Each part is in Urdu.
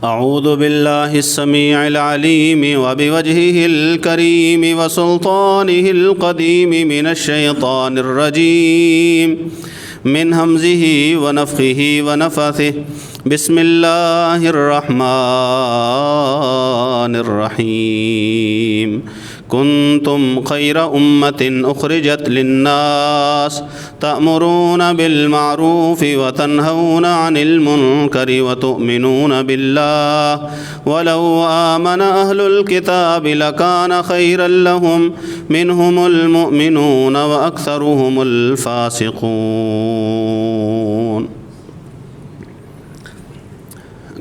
اعوذ باللہ السمیع العلیم وبوجہہ الکریم وسلطانہ القدیم من الشیطان الرجیم من ہمزہ ونفخہ ونفثہ بسم اللہ الرحمن الرحیم کنتم خیر امۃ اخرجت للناس تأمرون بالمعروف وتنہون عن المنکر وتؤمنون باللہ ولو آمن اہل الکتاب لکان خیرا لہم منہم المؤمنون واکثرہم الفاسقون۔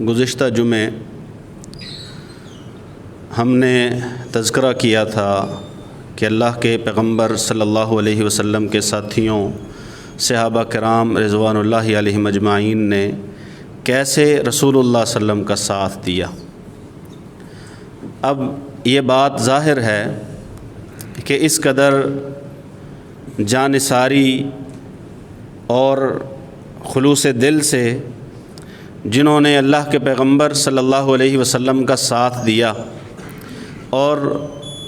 گزشتہ جمعے ہم نے تذکرہ کیا تھا کہ اللہ کے پیغمبر صلی اللہ علیہ وسلم کے ساتھیوں صحابہ کرام رضوان اللہ علیہم اجمعین نے کیسے رسول اللہ صلی اللہ علیہ وسلم کا ساتھ دیا۔ اب یہ بات ظاہر ہے کہ اس قدر جانثاری اور خلوص دل سے جنہوں نے اللہ کے پیغمبر صلی اللہ علیہ وسلم کا ساتھ دیا اور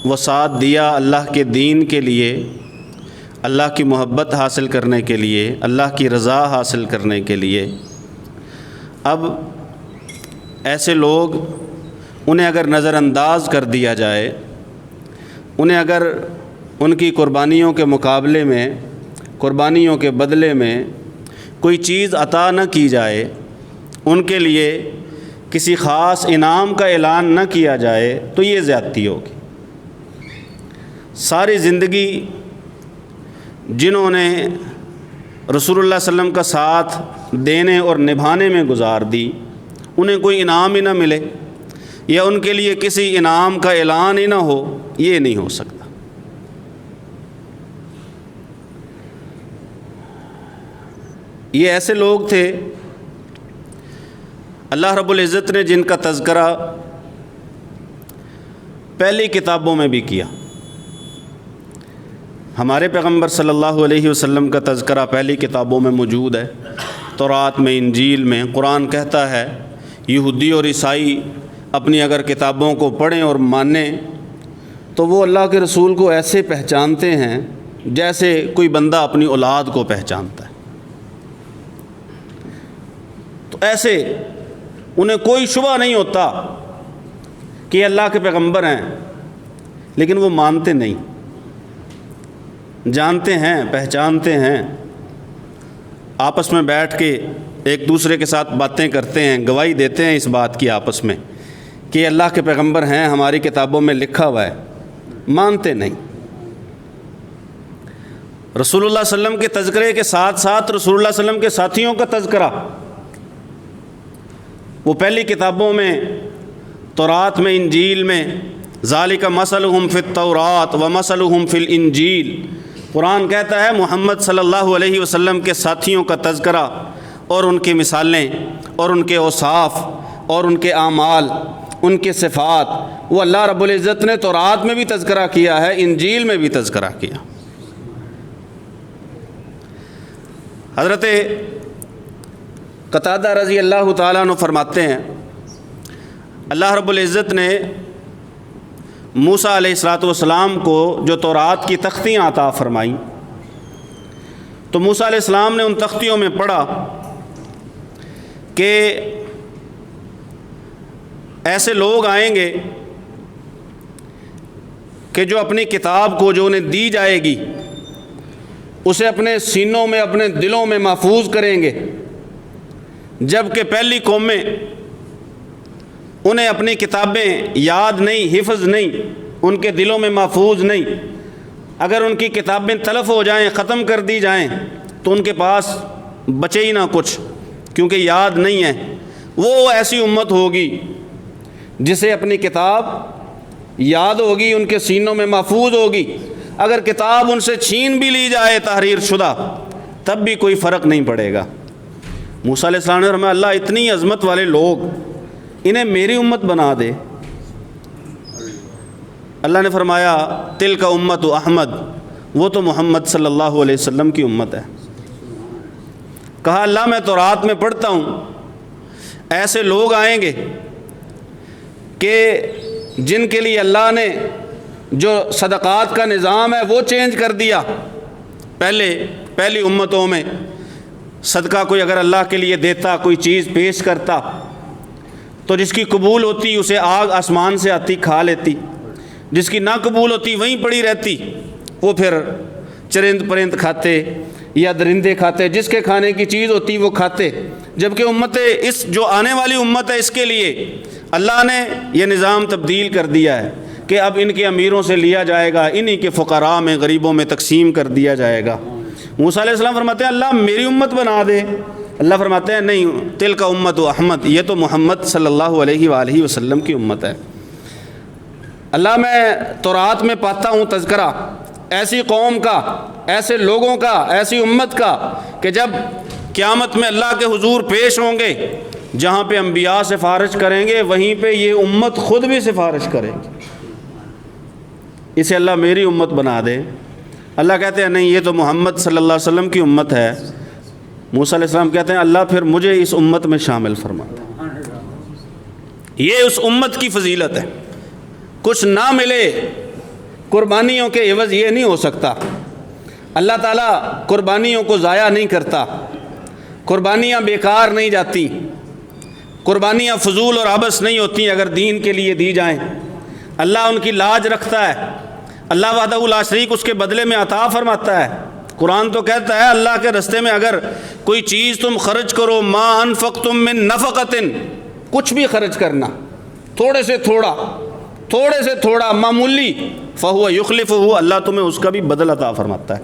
وہ ساتھ دیا اللہ کے دین کے لیے، اللہ کی محبت حاصل کرنے کے لیے، اللہ کی رضا حاصل کرنے کے لیے، اب ایسے لوگ انہیں اگر نظر انداز کر دیا جائے، انہیں اگر ان کی قربانیوں کے مقابلے میں، قربانیوں کے بدلے میں کوئی چیز عطا نہ کی جائے، ان کے لیے کسی خاص انعام کا اعلان نہ کیا جائے تو یہ زیادتی ہوگی۔ ساری زندگی جنہوں نے رسول اللہ صلی اللہ علیہ وسلم کا ساتھ دینے اور نبھانے میں گزار دی، انہیں کوئی انعام ہی نہ ملے یا ان کے لیے کسی انعام کا اعلان ہی نہ ہو، یہ نہیں ہو سکتا۔ یہ ایسے لوگ تھے اللہ رب العزت نے جن کا تذکرہ پہلی کتابوں میں بھی کیا۔ ہمارے پیغمبر صلی اللہ علیہ وسلم کا تذکرہ پہلی کتابوں میں موجود ہے، تورات میں، انجیل میں۔ قرآن کہتا ہے یہودی اور عیسائی اپنی اگر کتابوں کو پڑھیں اور مانیں تو وہ اللہ کے رسول کو ایسے پہچانتے ہیں جیسے کوئی بندہ اپنی اولاد کو پہچانتا ہے۔ تو ایسے انہیں کوئی شبہ نہیں ہوتا کہ یہ اللہ کے پیغمبر ہیں، لیکن وہ مانتے نہیں، جانتے ہیں، پہچانتے ہیں، آپس میں بیٹھ کے ایک دوسرے کے ساتھ باتیں کرتے ہیں، گواہی دیتے ہیں اس بات کی آپس میں کہ یہ اللہ کے پیغمبر ہیں، ہماری کتابوں میں لکھا ہوا ہے، مانتے نہیں۔ رسول اللہ صلی اللہ علیہ وسلم کے تذکرے کے ساتھ ساتھ رسول اللہ صلی اللہ علیہ وسلم کے ساتھیوں کا تذکرہ وہ پہلی کتابوں میں، تورات میں، انجیل میں، ذالک مثلہم فی التوراۃ ومثلہم فی الانجیل۔ قرآن کہتا ہے محمد صلی اللہ علیہ وسلم کے ساتھیوں کا تذکرہ اور ان کی مثالیں اور ان کے اوصاف اور ان کے اعمال، ان کے صفات، وہ اللہ رب العزت نے تورات میں بھی تذکرہ کیا ہے، انجیل میں بھی تذکرہ کیا۔ حضرت قتادہ رضی اللہ تعالیٰ عنہ فرماتے ہیں اللہ رب العزت نے موسیٰ علیہ السلام کو جو تورات کی تختیاں عطا فرمائیں تو موسیٰ علیہ السلام نے ان تختیوں میں پڑھا کہ ایسے لوگ آئیں گے کہ جو اپنی کتاب کو جو انہیں دی جائے گی اسے اپنے سینوں میں، اپنے دلوں میں محفوظ کریں گے، جبکہ پہلی قومیں انہیں اپنی کتابیں یاد نہیں، حفظ نہیں، ان کے دلوں میں محفوظ نہیں۔ اگر ان کی کتابیں تلف ہو جائیں، ختم کر دی جائیں تو ان کے پاس بچے ہی نہ کچھ، کیونکہ یاد نہیں ہے۔ وہ ایسی امت ہوگی جسے اپنی کتاب یاد ہوگی، ان کے سینوں میں محفوظ ہوگی، اگر کتاب ان سے چھین بھی لی جائے تحریر شدہ تب بھی کوئی فرق نہیں پڑے گا۔ موسیٰ علیہ السلام نے فرمایا اللہ اتنی عظمت والے لوگ، انہیں میری امت بنا دے۔ اللہ نے فرمایا تلک امت احمد، وہ تو محمد صلی اللہ علیہ وسلم کی امت ہے۔ کہا اللہ میں تورات میں پڑھتا ہوں ایسے لوگ آئیں گے کہ جن کے لیے اللہ نے جو صدقات کا نظام ہے وہ چینج کر دیا. پہلی امتوں میں صدقہ کوئی اگر اللہ کے لیے دیتا، کوئی چیز پیش کرتا، تو جس کی قبول ہوتی اسے آگ آسمان سے آتی کھا لیتی، جس کی نہ قبول ہوتی وہیں پڑی رہتی، وہ پھر چرند پرند کھاتے یا درندے کھاتے، جس کے کھانے کی چیز ہوتی وہ کھاتے. جبکہ امت اس جو آنے والی امت ہے اس کے لیے اللہ نے یہ نظام تبدیل کر دیا ہے کہ اب ان کے امیروں سے لیا جائے گا، انہی کے فقراء میں غریبوں میں تقسیم کر دیا جائے گا. موسیٰ علیہ السلام فرماتے ہیں اللہ میری امت بنا دے. اللہ فرماتے ہیں نہیں، تلک امت و احمد، یہ تو محمد صلی اللہ علیہ وآلہ وسلم کی امت ہے. اللہ میں تورات میں پاتا ہوں تذکرہ ایسی قوم کا، ایسے لوگوں کا، ایسی امت کا کہ جب قیامت میں اللہ کے حضور پیش ہوں گے، جہاں پہ انبیاء سفارش کریں گے وہیں پہ یہ امت خود بھی سفارش کرے گی. اسے اللہ میری امت بنا دے. اللہ کہتے ہیں نہیں، یہ تو محمد صلی اللہ علیہ وسلم کی امت ہے. موسیٰ علیہ السلام کہتے ہیں اللہ پھر مجھے اس امت میں شامل فرما دے. یہ اس امت کی فضیلت ہے. کچھ نہ ملے قربانیوں کے عوض یہ نہیں ہو سکتا. اللہ تعالیٰ قربانیوں کو ضائع نہیں کرتا، قربانیاں بیکار نہیں جاتی، قربانیاں فضول اور عبث نہیں ہوتی اگر دین کے لیے دی جائیں. اللہ ان کی لاج رکھتا ہے. اللہ وحدہ لا شریک اس کے بدلے میں عطا فرماتا ہے. قرآن تو کہتا ہے اللہ کے رستے میں اگر کوئی چیز تم خرچ کرو، ما انفقتم من نفقۃ، کچھ بھی خرچ کرنا، تھوڑے سے تھوڑا معمولی، فہو یخلفہ، اللہ تمہیں اس کا بھی بدل عطا فرماتا ہے.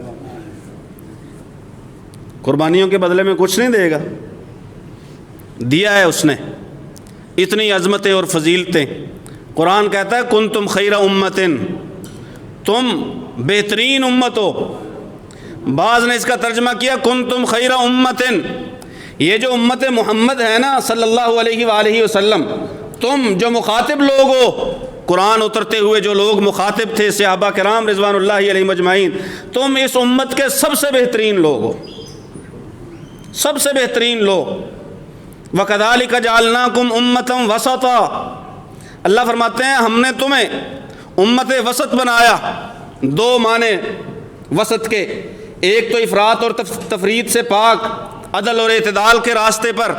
قربانیوں کے بدلے میں کچھ نہیں دے گا، دیا ہے اس نے. اتنی عظمتیں اور فضیلتیں. قرآن کہتا ہے کنتم خیر امت، تم بہترین امت ہو. بعض نے اس کا ترجمہ کیا کنتم خیر امت، یہ جو امت محمد ہے نا صلی اللہ علیہ وآلہ وسلم، تم جو مخاطب لوگ ہو، قرآن اترتے ہوئے جو لوگ مخاطب تھے صحابہ کرام رضوان اللہ علیہم اجمعین، تم اس امت کے سب سے بہترین لوگ ہو، سب سے بہترین لوگ. وَكَذَلِكَ جَعَلْنَاكُمْ أُمَّةً وَسَطًا، اللہ فرماتے ہیں ہم نے تمہیں امت وسط بنایا. دو معنی وسط کے، ایک تو افراط اور تفریط سے پاک، عدل اور اعتدال کے راستے پر،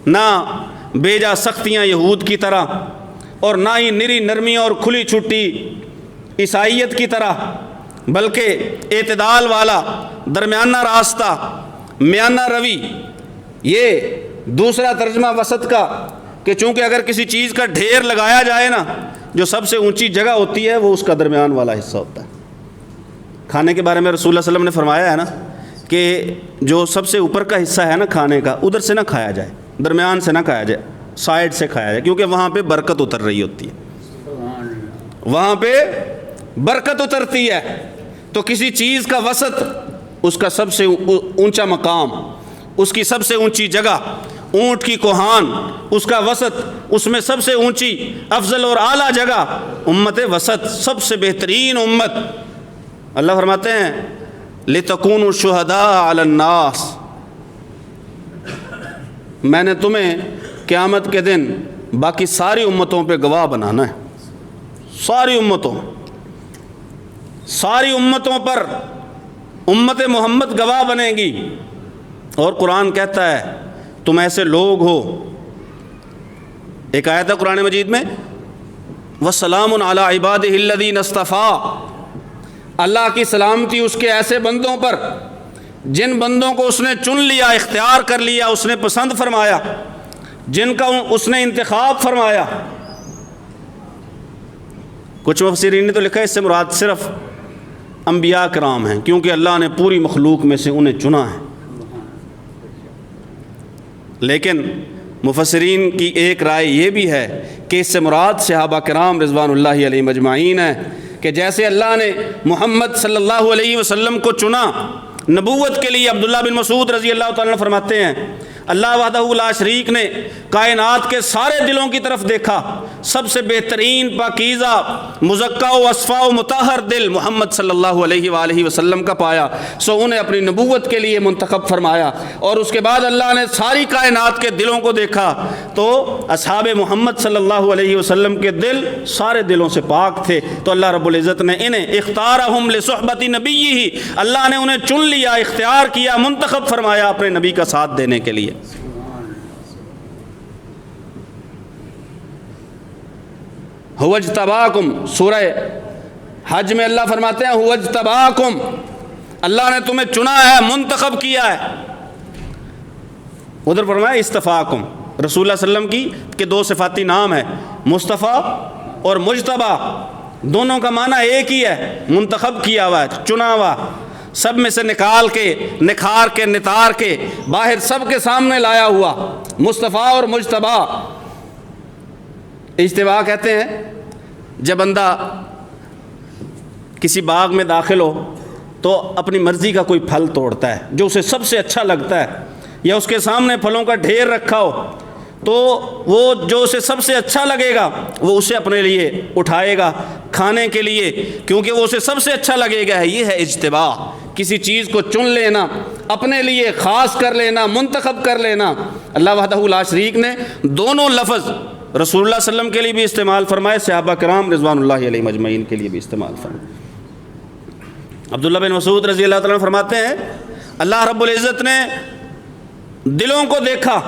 نہ بیجا سختیاں یہود کی طرح اور نہ ہی نری نرمیاں اور کھلی چھٹی عیسائیت کی طرح، بلکہ اعتدال والا درمیانہ راستہ، میانہ روی. یہ دوسرا ترجمہ وسط کا کہ چونکہ اگر کسی چیز کا ڈھیر لگایا جائے نا، جو سب سے اونچی جگہ ہوتی ہے وہ اس کا درمیان والا حصہ ہوتا ہے. کھانے کے بارے میں رسول اللہ صلی اللہ علیہ وسلم نے فرمایا ہے نا کہ جو سب سے اوپر کا حصہ ہے نا کھانے کا، ادھر سے نہ کھایا جائے، درمیان سے نہ کھایا جائے، سائڈ سے کھایا جائے، کیونکہ وہاں پہ برکت اتر رہی ہوتی ہے، وہاں پہ برکت اترتی ہے. تو کسی چیز کا وسط، اس کا سب سے اونچا مقام، اس کی سب سے اونچی جگہ، اونٹ کی کوہان، اس کا وسط، اس میں سب سے اونچی افضل اور اعلیٰ جگہ، امت وسط، سب سے بہترین امت. اللہ فرماتے ہیں لِتَكُونُوا شُهَدَاءَ عَلَى النَّاسِ، میں نے تمہیں قیامت کے دن باقی ساری امتوں پہ گواہ بنانا ہے. ساری امتوں پر امت محمد گواہ بنے گی. اور قرآن کہتا ہے تم ایسے لوگ ہو. ایک آیت ہے قرآن مجید میں وَسَلَامٌ عَلَىٰ عِبَادِهِ الَّذِينَ اصْطَفَىٰ، اللہ کی سلامتی اس کے ایسے بندوں پر جن بندوں کو اس نے چن لیا، اختیار کر لیا، اس نے پسند فرمایا، جن کا اس نے انتخاب فرمایا. کچھ مفسرین نے تو لکھا ہے اس سے مراد صرف انبیاء کرام ہیں، کیونکہ اللہ نے پوری مخلوق میں سے انہیں چنا ہے. لیکن مفسرین کی ایک رائے یہ بھی ہے کہ اس سے مراد صحابہ کرام رضوان اللہ علیہم اجمعین ہے، کہ جیسے اللہ نے محمد صلی اللہ علیہ وسلم کو چنا نبوت کے لیے. عبداللہ بن مسعود رضی اللہ تعالیٰ عنہ فرماتے ہیں اللہ وحدہ لا شریک نے کائنات کے سارے دلوں کی طرف دیکھا، سب سے بہترین پاکیزہ مزکہ و اصفا و مطہر دل محمد صلی اللہ علیہ وآلہ وسلم کا پایا، سو انہیں اپنی نبوت کے لیے منتخب فرمایا۔ اور اس کے بعد اللہ نے ساری کائنات کے دلوں کو دیکھا تو اصحاب محمد صلی اللہ علیہ وسلم کے دل سارے دلوں سے پاک تھے، تو اللہ رب العزت نے انہیں اختارہم لصحبت نبیہ، اللہ نے انہیں چن لیا، اختیار کیا، منتخب فرمایا اپنے نبی کا ساتھ دینے کے لیے۔ هو اجتباکم، سورہ حج میں اللہ فرماتے ہیں هو اجتباکم، اللہ نے تمہیں چنا ہے، منتخب کیا ہے۔ ادھر فرمایا استفاکم، رسول اللہ صلی اللہ علیہ وسلم کے دو صفاتی نام ہے، مصطفیٰ اور مجتبی، دونوں کا معنی ایک ہی ہے، منتخب کیا ہوا ہے، چنا ہوا، سب میں سے نکال کے، نکھار کے، نتار کے باہر سب کے سامنے لایا ہوا، مصطفیٰ اور مجتبی۔ اجتباء کہتے ہیں جب بندہ کسی باغ میں داخل ہو تو اپنی مرضی کا کوئی پھل توڑتا ہے جو اسے سب سے اچھا لگتا ہے، یا اس کے سامنے پھلوں کا ڈھیر رکھا ہو تو وہ جو اسے سب سے اچھا لگے گا وہ اسے اپنے لیے اٹھائے گا کھانے کے لیے، کیونکہ وہ اسے سب سے اچھا لگے گا۔ یہ ہے اجتباء، کسی چیز کو چن لینا، اپنے لیے خاص کر لینا، منتخب کر لینا۔ اللہ وحدہ لا شریک نے دونوں لفظ رسول اللہ صلی اللہ علیہ وسلم کے لیے بھی استعمال فرمائے، صحابہ کرام رضوان اللہ علیہم اجمعین کے لیے بھی استعمال فرمائے۔ عبداللہ بن مسعود رضی اللہ تعالیٰ عنہ فرماتے ہیں اللہ رب العزت نے دلوں کو دیکھا،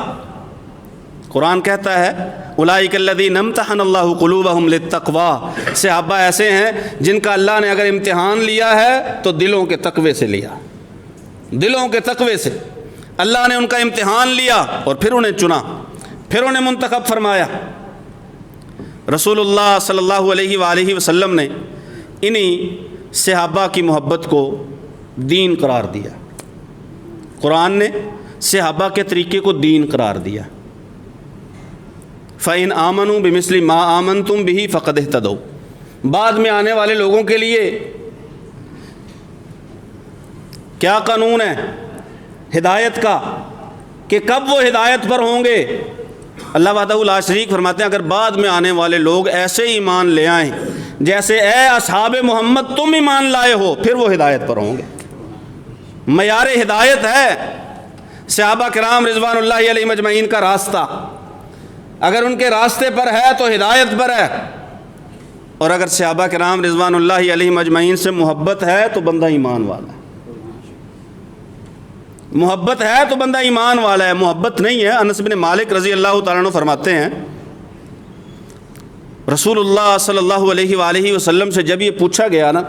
قرآن کہتا ہے اولئک الذین امتحن اللہ قلوبہم للتقوی، صحابہ ایسے ہیں جن کا اللہ نے اگر امتحان لیا ہے تو دلوں کے تقوی سے لیا، دلوں کے تقوی سے اللہ نے ان کا امتحان لیا اور پھر انہیں چنا، پھر انہیں منتخب فرمایا۔ رسول اللہ صلی اللہ علیہ وآلہ وسلم نے انہی صحابہ کی محبت کو دین قرار دیا، قرآن نے صحابہ کے طریقے کو دین قرار دیا۔ فَإِنْ آمَنُوا بِمِثْلِ مَا آمَنْتُمْ بِهِ فَقَدْ اهْتَدَوْا، بعد میں آنے والے لوگوں کے لیے کیا قانون ہے ہدایت کا کہ کب وہ ہدایت پر ہوں گے؟ اللہ وحدہ لا شریک فرماتے ہیں اگر بعد میں آنے والے لوگ ایسے ایمان لے آئیں جیسے اے اصحاب محمد تم ایمان لائے ہو، پھر وہ ہدایت پر ہوں گے۔ معیار ہدایت ہے صحابہ کرام رضوان اللہ علیہم اجمعین کا راستہ، اگر ان کے راستے پر ہے تو ہدایت پر ہے، اور اگر صحابہ کرام رضوان اللہ علیہم اجمعین سے محبت ہے تو بندہ ایمان والا ہے، محبت ہے تو بندہ ایمان والا ہے، محبت نہیں ہے۔ انس بن مالک رضی اللہ تعالیٰ عنہ فرماتے ہیں رسول اللہ صلی اللہ علیہ وآلہ وسلم سے جب یہ پوچھا گیا نا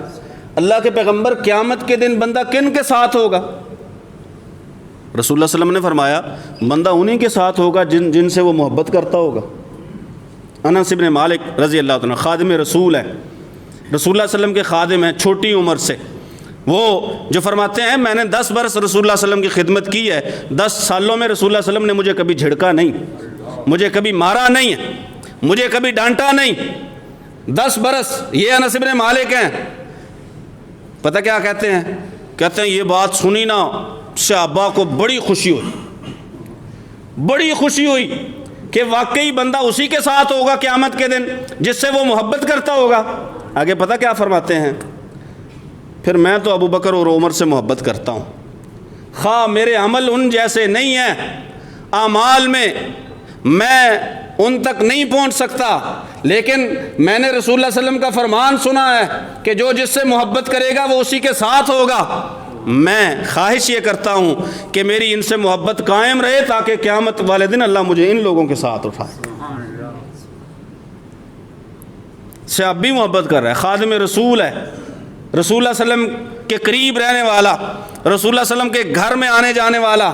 اللہ کے پیغمبر قیامت کے دن بندہ کن کے ساتھ ہوگا، رسول اللہ صلی اللہ علیہ وسلم نے فرمایا بندہ انہی کے ساتھ ہوگا جن سے وہ محبت کرتا ہوگا۔ انس بن مالک رضی اللہ عنہ خادم رسول ہے، رسول اللہ صلی اللہ علیہ وسلم کے خادم ہیں چھوٹی عمر سے، وہ جو فرماتے ہیں میں نے 10 برس رسول اللہ صلی اللہ علیہ وسلم کی خدمت کی ہے، 10 سالوں میں رسول اللہ صلی اللہ علیہ وسلم نے مجھے کبھی جھڑکا نہیں، مجھے کبھی مارا نہیں ہے، مجھے کبھی ڈانٹا نہیں، 10 برس۔ یہ انس بن مالک ہیں، پتہ کیا کہتے ہیں؟ کہتے ہیں یہ بات سنی نا صحابہ کو بڑی خوشی ہوئی، بڑی خوشی ہوئی کہ واقعی بندہ اسی کے ساتھ ہوگا قیامت کے دن جس سے وہ محبت کرتا ہوگا۔ آگے پتہ کیا فرماتے ہیں؟ پھر میں تو ابو بکر اور عمر سے محبت کرتا ہوں، خواہ میرے عمل ان جیسے نہیں ہیں، اعمال میں ان تک نہیں پہنچ سکتا، لیکن میں نے رسول اللہ صلی اللہ علیہ وسلم کا فرمان سنا ہے کہ جو جس سے محبت کرے گا وہ اسی کے ساتھ ہوگا۔ میں خواہش یہ کرتا ہوں کہ میری ان سے محبت قائم رہے تاکہ قیامت والے دن اللہ مجھے ان لوگوں کے ساتھ اٹھائے۔ صحابی محبت کر رہا ہے، خادم رسول ہے، رسول اللہ صلی اللہ علیہ وسلم کے قریب رہنے والا، رسول اللہ صلی اللہ علیہ وسلم کے گھر میں آنے جانے والا،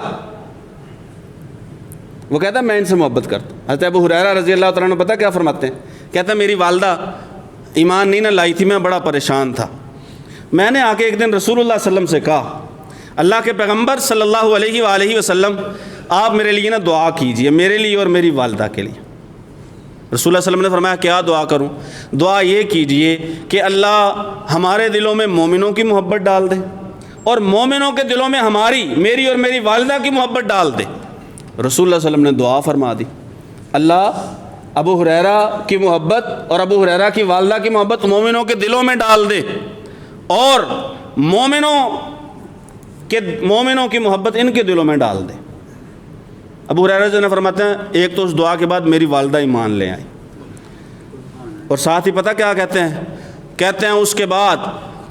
وہ کہتا ہے میں ان سے محبت کرتا ہوں۔ حضرت ابو ہریرہ رضی اللہ تعالیٰ عنہ پتہ کیا فرماتے ہیں؟ کہتا ہے میری والدہ ایمان نہیں نہ لائی تھی، میں بڑا پریشان تھا، میں نے آ کے ایک دن رسول اللہ صلی اللہ علیہ وسلم سے کہا اللہ کے پیغمبر صلی اللہ علیہ وآلہ وسلم آپ میرے لیے نا دعا کیجئے، میرے لیے اور میری والدہ کے لیے۔ رسول اللہ صلی اللہ علیہ وسلم نے فرمایا کیا دعا کروں؟ دعا یہ کیجئے کہ اللہ ہمارے دلوں میں مومنوں کی محبت ڈال دے اور مومنوں کے دلوں میں میری اور میری والدہ کی محبت ڈال دے۔ رسول اللہ صلی اللہ علیہ وسلم نے دعا فرما دی، اللہ ابو ہریرہ کی محبت اور ابو ہریرہ کی والدہ کی محبت مومنوں کے دلوں میں ڈال دے، اور مومنوں کی محبت ان کے دلوں میں ڈال دے۔ ابو ہریرہ جو نے فرماتے ہیں ایک تو اس دعا کے بعد میری والدہ ایمان لے آئی، اور ساتھ ہی پتہ کیا کہتے ہیں اس کے بعد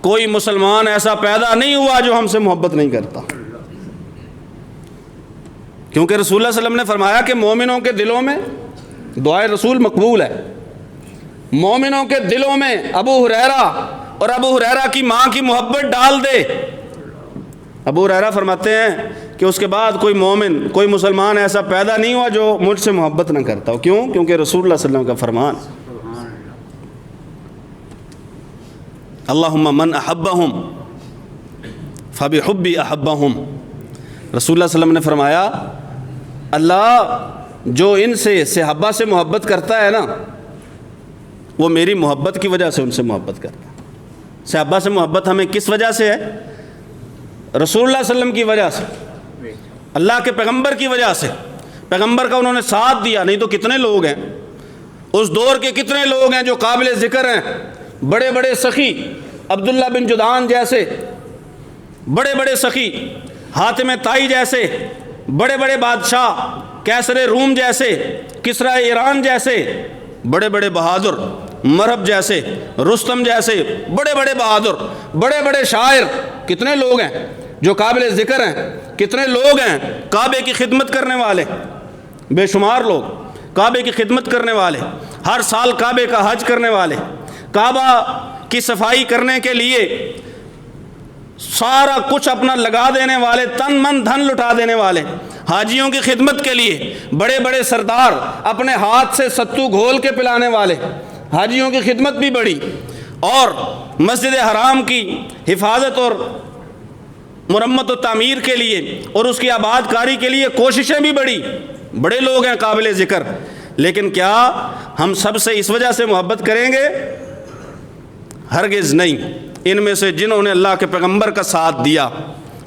کوئی مسلمان ایسا پیدا نہیں ہوا جو ہم سے محبت نہیں کرتا، کیونکہ رسول اللہ صلی اللہ علیہ وسلم نے فرمایا کہ مومنوں کے دلوں میں دعائے رسول مقبول ہے، مومنوں کے دلوں میں ابو ہریرہ اور ابو ہریرہ کی ماں کی محبت ڈال دے۔ ابو ہریرہ فرماتے ہیں کہ اس کے بعد کوئی مومن، کوئی مسلمان ایسا پیدا نہیں ہوا جو مجھ سے محبت نہ کرتا ہو۔ کیوں؟ کیونکہ رسول اللہ صلی اللہ علیہ وسلم کا فرمان، اللہم من احبہم فبحبی احبہم۔ رسول اللہ صلی اللہ علیہ وسلم نے فرمایا اللہ جو ان سے صحابہ سے محبت کرتا ہے نا، وہ میری محبت کی وجہ سے ان سے محبت کرتا ہے۔ صحابہ سے محبت ہمیں کس وجہ سے ہے؟ رسول اللہ صلی اللہ علیہ وسلم کی وجہ سے، اللہ کے پیغمبر کی وجہ سے، پیغمبر کا انہوں نے ساتھ دیا، نہیں تو کتنے لوگ ہیں اس دور کے، کتنے لوگ ہیں جو قابل ذکر ہیں، بڑے بڑے سخی، عبداللہ بن جدعان جیسے بڑے بڑے سخی، حاتم طائی جیسے بڑے بڑے بادشاہ، کیسر روم جیسے، کسریٰ ایران جیسے بڑے بڑے بہادر، مرہب جیسے، رستم جیسے بڑے بڑے بہادر، بڑے بڑے شاعر، کتنے لوگ ہیں جو قابل ذکر ہیں، کتنے لوگ ہیں کعبے کی خدمت کرنے والے، بے شمار لوگ کعبے کی خدمت کرنے والے، ہر سال کعبے کا حج کرنے والے، کعبہ کی صفائی کرنے کے لیے سارا کچھ اپنا لگا دینے والے، تن من دھن لٹا دینے والے، حاجیوں کی خدمت کے لیے بڑے بڑے سردار، اپنے ہاتھ سے ستو گھول کے پلانے والے، حاجیوں کی خدمت بھی بڑی، اور مسجد حرام کی حفاظت اور مرمت و تعمیر کے لیے اور اس کی آباد کاری کے لیے کوششیں بھی بڑی، بڑے لوگ ہیں قابل ذکر۔ لیکن کیا ہم سب سے اس وجہ سے محبت کریں گے؟ ہرگز نہیں۔ ان میں سے جنہوں نے اللہ کے پیغمبر کا ساتھ دیا،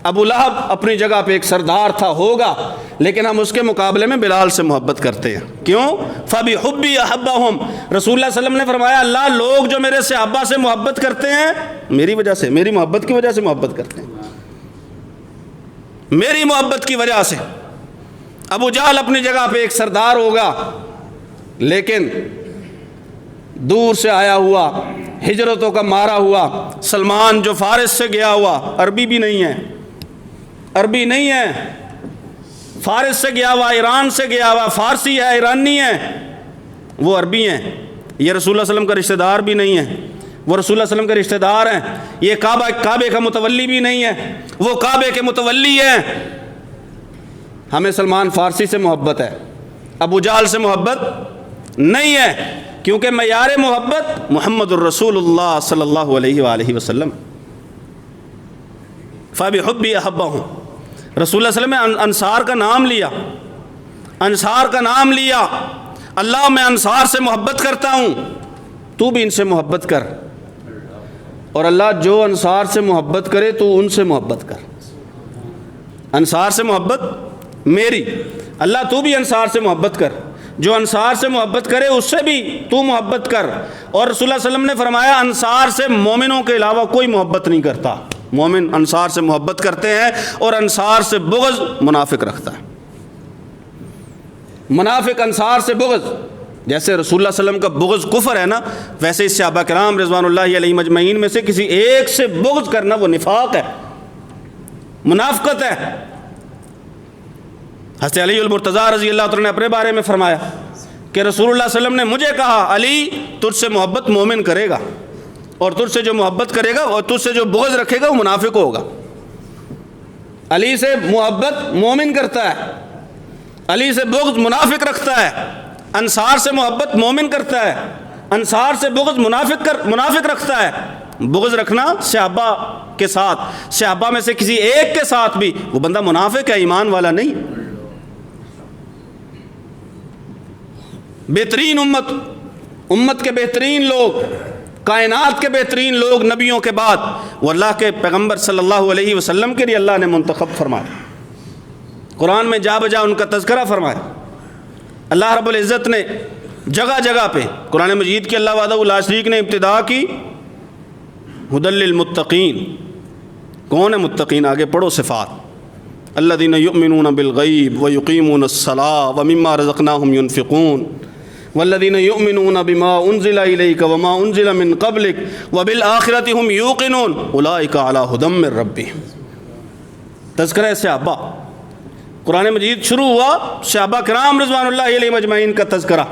ابو لہب اپنی جگہ پہ ایک سردار تھا، ہوگا، لیکن ہم اس کے مقابلے میں بلال سے محبت کرتے ہیں۔ کیوں؟ فَبِحُبِّي أَحَبَّهُمْ۔ رسول اللہ صلی اللہ علیہ وسلم نے فرمایا اللہ لوگ جو میرے صحابہ سے محبت کرتے ہیں میری وجہ سے، میری محبت کی وجہ سے محبت کرتے ہیں، میری محبت کی وجہ سے۔ ابو جہل اپنی جگہ پہ ایک سردار ہوگا، لیکن دور سے آیا ہوا، ہجرتوں کا مارا ہوا، سلمان جو فارس سے گیا ہوا، عربی بھی نہیں ہے، عربی نہیں ہے، فارس سے گیا ہوا، ایران سے گیا ہوا، فارسی ہے، ایرانی ہے، وہ عربی ہیں، یہ رسول اللہ صلی اللہ علیہ وسلم کا رشتہ دار بھی نہیں ہے، وہ رسول اللہ صلی اللہ علیہ وسلم کے رشتہ دار ہیں، یہ کعبے کا متولی بھی نہیں ہے، وہ کعبے کے متولی ہیں۔ ہمیں سلمان فارسی سے محبت ہے، ابو جہل سے محبت نہیں ہے، کیونکہ معیار محبت محمد الرسول اللہ صلی اللہ علیہ وآلہ وسلم۔ فَبِحُبِّي أَحَبَّهُمْ۔ رسول اللہ صلی اللہ علیہ وسلم نے انصار کا نام لیا، انصار کا نام لیا، اللہ میں انصار سے محبت کرتا ہوں، تو بھی ان سے محبت کر، اور اللہ جو انصار سے محبت کرے تو ان سے محبت کر۔ انصار سے محبت میری، اللہ تو بھی انصار سے محبت کر، جو انصار سے محبت کرے اس سے بھی تو محبت کر۔ اور رسول اللہ صلی اللہ علیہ وسلم نے فرمایا انصار سے مومنوں کے علاوہ کوئی محبت نہیں کرتا، مومن انصار سے محبت کرتے ہیں، اور انصار سے بغض منافق رکھتا ہے۔ منافق انصار سے بغض، جیسے رسول اللہ صلی اللہ علیہ وسلم کا بغض کفر ہے نا، ویسے ہی صحابہ کرام رضوان اللہ علیہم اجمعین میں سے کسی ایک سے بغض کرنا وہ نفاق ہے، منافقت ہے۔ حضرت علی المرتضیٰ رضی اللہ عنہ نے اپنے بارے میں فرمایا کہ رسول اللہ صلی اللہ علیہ وسلم نے مجھے کہا علی تجھ سے محبت مومن کرے گا، اور تجھ سے جو محبت کرے گا اور تجھ سے جو بغض رکھے گا وہ منافق ہوگا۔ علی سے محبت مومن کرتا ہے، علی سے بغض منافق رکھتا ہے، انصار سے محبت مومن کرتا ہے، انصار سے بغض منافق رکھتا ہے۔ بغض رکھنا صحابہ کے ساتھ، صحابہ میں سے کسی ایک کے ساتھ بھی، وہ بندہ منافق ہے، ایمان والا نہیں۔ بہترین امت کے بہترین لوگ، کائنات کے بہترین لوگ نبیوں کے بعد وہ اللہ کے پیغمبر صلی اللہ علیہ وسلم کے لیے اللہ نے منتخب فرمایا، قرآن میں جا بجا ان کا تذکرہ فرمایا۔ اللہ رب العزت نے جگہ جگہ پہ قرآن مجید کے اللہ وحدہ لا شریک نے ابتدا کی ھدی للمتقین۔ کون ہے متقین؟ آگے پڑھو صفات، الذین یؤمنون بالغیب ویقیمون الصلاۃ ومما رزقناہم ینفقون والذین یؤمنون بما انزل الیک وما انزل من قبلک وبالآخرۃ ہم یوقنون اولئک علی ھدی من ربہم۔ تذکرہ صحابہ، قرآن مجید شروع ہوا صحابہ کرام رضوان اللہ علیہم اجمعین کا تذکرہ۔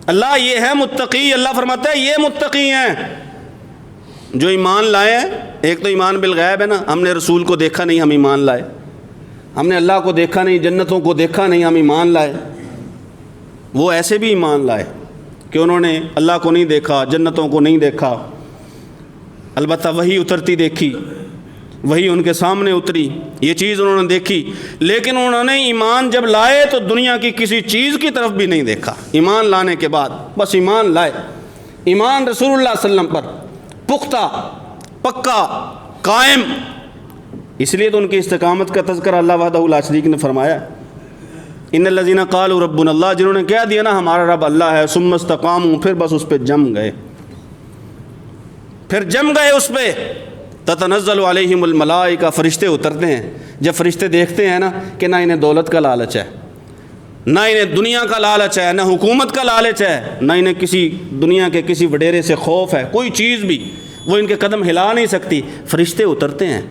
اللہ یہ ہے متقی، اللہ فرماتا ہے یہ متقی ہیں جو ایمان لائے ہیں۔ ایک تو ایمان بالغیب ہے نا، ہم نے رسول کو دیکھا نہیں، ہم ایمان لائے۔ ہم نے اللہ کو دیکھا نہیں، جنتوں کو دیکھا نہیں، ہم ایمان لائے۔ وہ ایسے بھی ایمان لائے کہ انہوں نے اللہ کو نہیں دیکھا، جنتوں کو نہیں دیکھا، البتہ وحی اترتی دیکھی، وہی ان کے سامنے اتری، یہ چیز انہوں نے دیکھی، لیکن انہوں نے ایمان جب لائے تو دنیا کی کسی چیز کی طرف بھی نہیں دیکھا۔ ایمان لانے کے بعد بس ایمان لائے، ایمان رسول اللہ صلی اللہ علیہ وسلم پر پختہ، پکا، قائم۔ اس لیے تو ان کی استقامت کا تذکرہ اللہ وحدہ لا شریک نے فرمایا، ان الذین قالوا ربنا اللہ، جنہوں نے کہہ دیا نا ہمارا رب اللہ ہے، ثم استقاموا، پھر بس اس پہ جم گئے، پھر جم گئے اس پہ۔ تتنزل علیہم الملائکہ، فرشتے اترتے ہیں۔ جب فرشتے دیکھتے ہیں نا کہ نہ انہیں دولت کا لالچ ہے، نہ انہیں دنیا کا لالچ ہے، نہ حکومت کا لالچ ہے، نہ انہیں کسی دنیا کے کسی وڈیرے سے خوف ہے، کوئی چیز بھی وہ ان کے قدم ہلا نہیں سکتی، فرشتے اترتے ہیں۔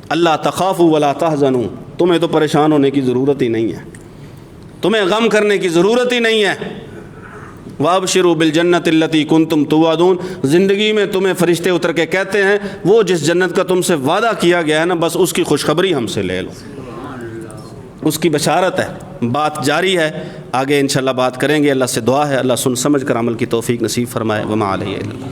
اللہ تخافوا ولا تحزنوا، تمہیں تو پریشان ہونے کی ضرورت ہی نہیں ہے، تمہیں غم کرنے کی ضرورت ہی نہیں ہے۔ وَأَبْشِرُوا بِالْجَنَّةِ الَّتِي كُنْتُمْ تُوعَدُونَ، زندگی میں تمہیں فرشتے اتر کے کہتے ہیں وہ جس جنت کا تم سے وعدہ کیا گیا ہے نا، بس اس کی خوشخبری ہم سے لے لو، اس کی بشارت ہے۔ بات جاری ہے، آگے انشاءاللہ بات کریں گے۔ اللہ سے دعا ہے اللہ سن سمجھ کر عمل کی توفیق نصیب فرمائے۔ وما علیہ الا اللہ۔